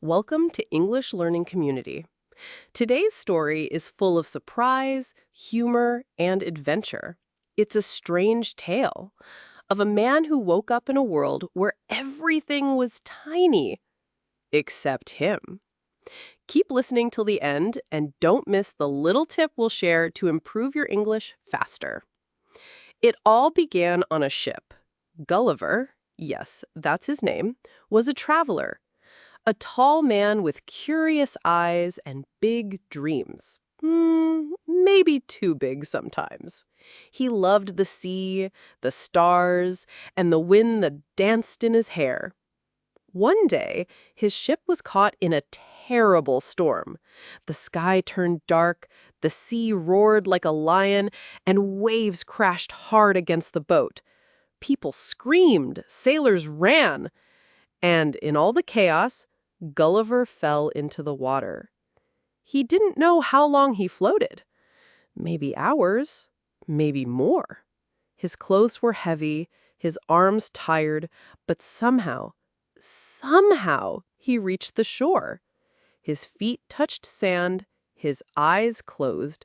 Welcome to English Learning Community. Today's story is full of surprise, humor, and adventure. It's a strange tale of a man who woke up in a world where everything was tiny, except him. Keep listening till the end and don't miss the little tip we'll share to improve your English faster. It all began on a ship. Gulliver, yes, that's his name, was a traveler. A tall man with curious eyes and big dreams. Maybe too big sometimes. He loved the sea, the stars, and the wind that danced in his hair. One day, his ship was caught in a terrible storm. The sky turned dark, the sea roared like a lion, and waves crashed hard against the boat. People screamed, sailors ran, and in all the chaos, Gulliver fell into the water. He didn't know how long he floated. Maybe hours, maybe more. His clothes were heavy, his arms tired, but somehow, he reached the shore. His feet touched sand, his eyes closed,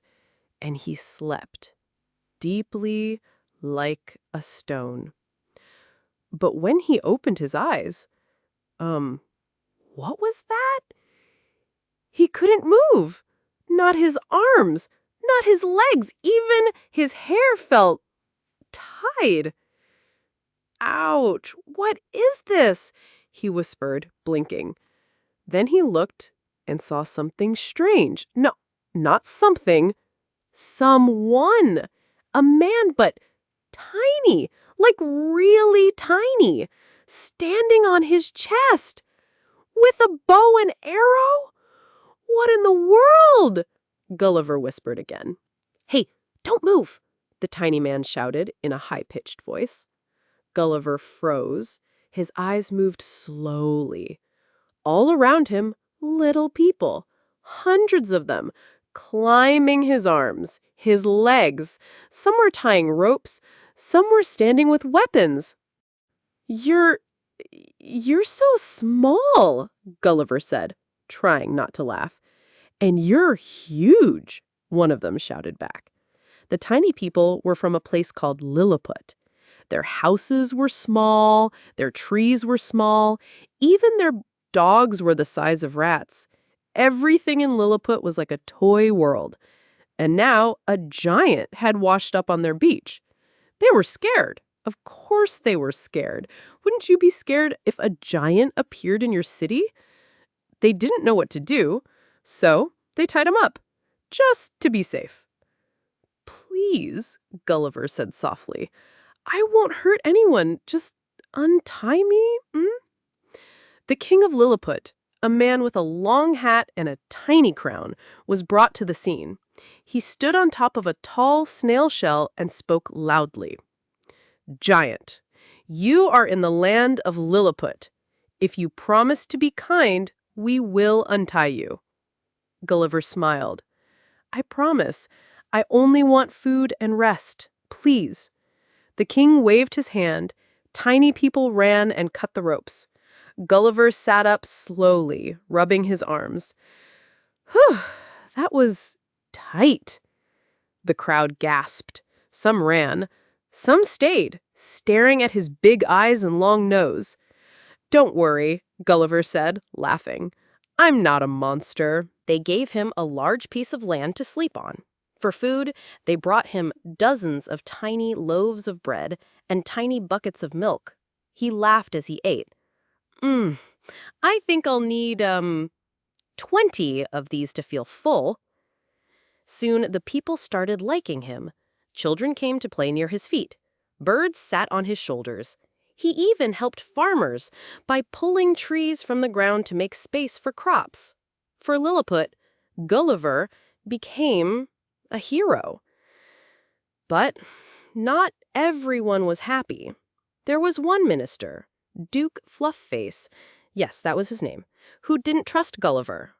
and he slept, deeply like a stone. But when he opened his eyes, what was that? He couldn't move. Not his arms, not his legs, even his hair felt tied. Ouch, what is this? He whispered, blinking. Then he looked and saw something strange. No, not something. Someone. A man, but tiny, like really tiny, standing on his chest. With a bow and arrow? What in the world? Gulliver whispered again. Hey, don't move, the tiny man shouted in a high-pitched voice. Gulliver froze. His eyes moved slowly. All around him, little people, hundreds of them, climbing his arms, his legs. Some were tying ropes, some were standing with weapons. You're so small, Gulliver said, trying not to laugh. And you're huge, one of them shouted back. The tiny people were from a place called Lilliput. Their houses were small, their trees were small, even their dogs were the size of rats. Everything in Lilliput was like a toy world. And now a giant had washed up on their beach. They were scared. Of course they were scared. Wouldn't you be scared if a giant appeared in your city? They didn't know what to do, so they tied him up, just to be safe. Please, Gulliver said softly. I won't hurt anyone. Just untie me, The king of Lilliput, a man with a long hat and a tiny crown, was brought to the scene. He stood on top of a tall snail shell and spoke loudly. Giant, you are in the land of Lilliput. If you promise to be kind, we will untie you. Gulliver smiled. I promise. I only want food and rest. Please. The king waved his hand. Tiny people ran and cut the ropes. Gulliver sat up slowly, rubbing his arms. Whew, that was tight. The crowd gasped. Some ran. Some stayed, staring at his big eyes and long nose. Don't worry, Gulliver said, laughing. I'm not a monster. They gave him a large piece of land to sleep on. For food, they brought him dozens of tiny loaves of bread and tiny buckets of milk. He laughed as he ate. I think I'll need, 20 of these to feel full. Soon the people started liking him. Children came to play near his feet. Birds sat on his shoulders. He even helped farmers by pulling trees from the ground to make space for crops. For Lilliput, Gulliver became a hero. But not everyone was happy. There was one minister, Duke Fluffface, yes, that was his name, who didn't trust Gulliver.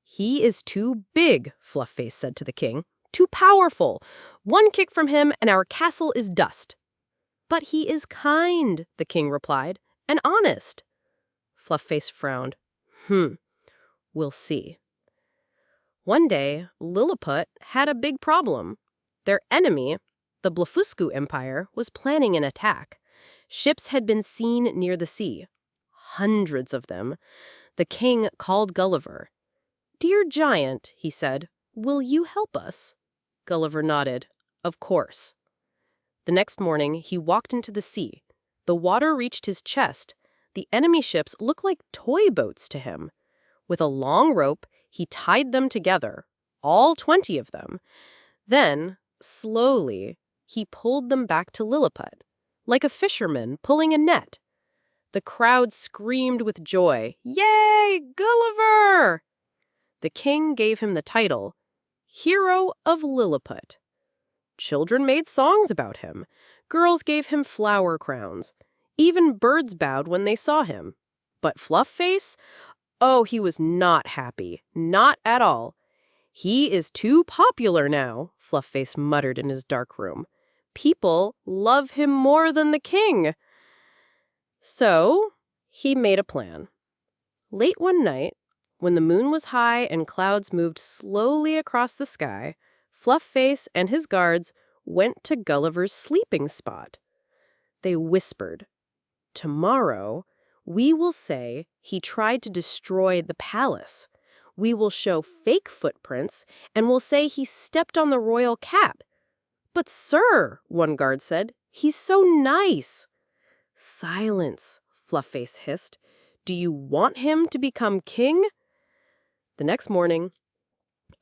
He is too big, Fluffface said to the king. Too powerful. One kick from him and our castle is dust. But he is kind, the king replied, and honest. Fluffface frowned. We'll see. One day, Lilliput had a big problem. Their enemy, the Blefuscu Empire, was planning an attack. Ships had been seen near the sea. Hundreds of them. The king called Gulliver. "Dear giant," he said, "will you help us?" Gulliver nodded. "Of course." The next morning, he walked into the sea. The water reached his chest. The enemy ships looked like toy boats to him. With a long rope, he tied them together, all 20 of them. Then, slowly, he pulled them back to Lilliput, like a fisherman pulling a net. The crowd screamed with joy, "Yay, Gulliver!" The king gave him the title, Hero of Lilliput. Children made songs about him. Girls gave him flower crowns. Even birds bowed when they saw him. But Fluffface? Oh, he was not happy. Not at all. "He is too popular now," Fluffface muttered in his dark room. "People love him more than the king." So, he made a plan. Late one night, when the moon was high and clouds moved slowly across the sky, Fluffface and his guards went to Gulliver's sleeping spot. They whispered, "Tomorrow, we will say he tried to destroy the palace. We will show fake footprints, and we'll say he stepped on the royal cat." "But sir," one guard said, "he's so nice." "Silence," Fluffface hissed. "Do you want him to become king?" The next morning,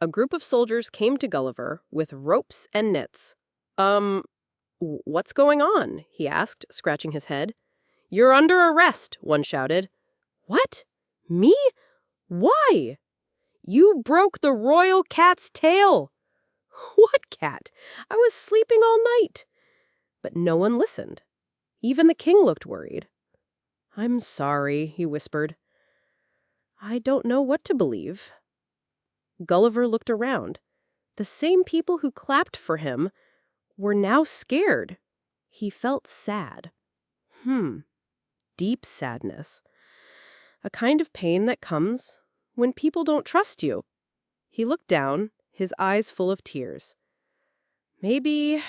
a group of soldiers came to Gulliver with ropes and nets. What's going on?" he asked, scratching his head. "You're under arrest," one shouted. "What? Me? Why?" "You broke the royal cat's tail." "What cat? I was sleeping all night." But no one listened. Even the king looked worried. "I'm sorry," he whispered. "I don't know what to believe." Gulliver looked around. The same people who clapped for him were now scared. He felt sad. Deep sadness. A kind of pain that comes when people don't trust you. He looked down, his eyes full of tears. Maybe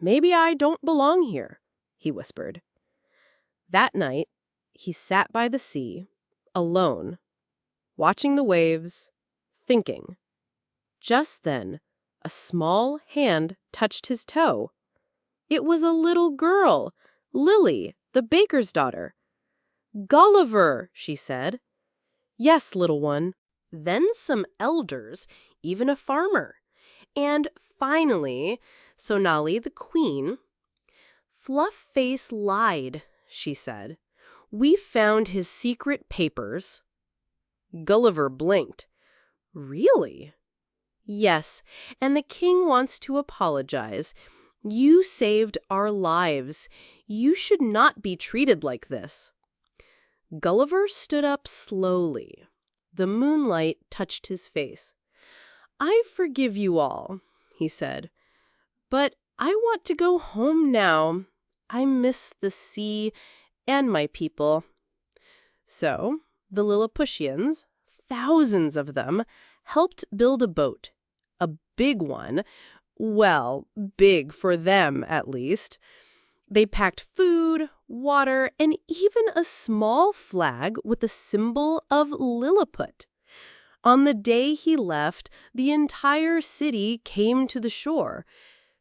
I don't belong here," he whispered. That night, he sat by the sea, alone, watching the waves, thinking. Just then, a small hand touched his toe. It was a little girl, Lily, the baker's daughter. "Gulliver," she said. "Yes, little one." Then some elders, even a farmer. And finally, Sonali the queen. "Fluffface lied," she said. "We found his secret papers." Gulliver blinked. "Really?" "Yes, and the king wants to apologize. You saved our lives. You should not be treated like this." Gulliver stood up slowly. The moonlight touched his face. "I forgive you all," he said. "But I want to go home now. I miss the sea and my people." So, the Lilliputians, thousands of them, helped build a boat. A big one. Well, big for them, at least. They packed food, water, and even a small flag with the symbol of Lilliput. On the day he left, the entire city came to the shore.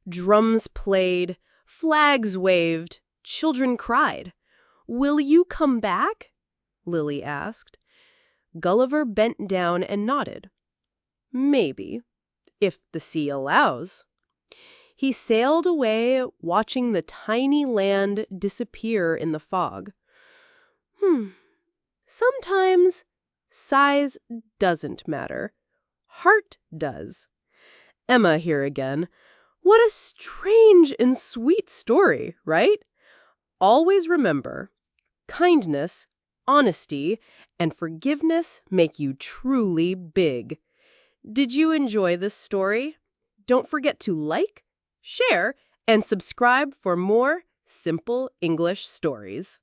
Drums played, flags waved, children cried. "Will you come back?" Lily asked. Gulliver bent down and nodded. "Maybe, if the sea allows." He sailed away, watching the tiny land disappear in the fog. Sometimes size doesn't matter. Heart does. Emma here again. What a strange and sweet story, right? Always remember, kindness, honesty, and forgiveness make you truly big. Did you enjoy this story? Don't forget to like, share, and subscribe for more simple English stories.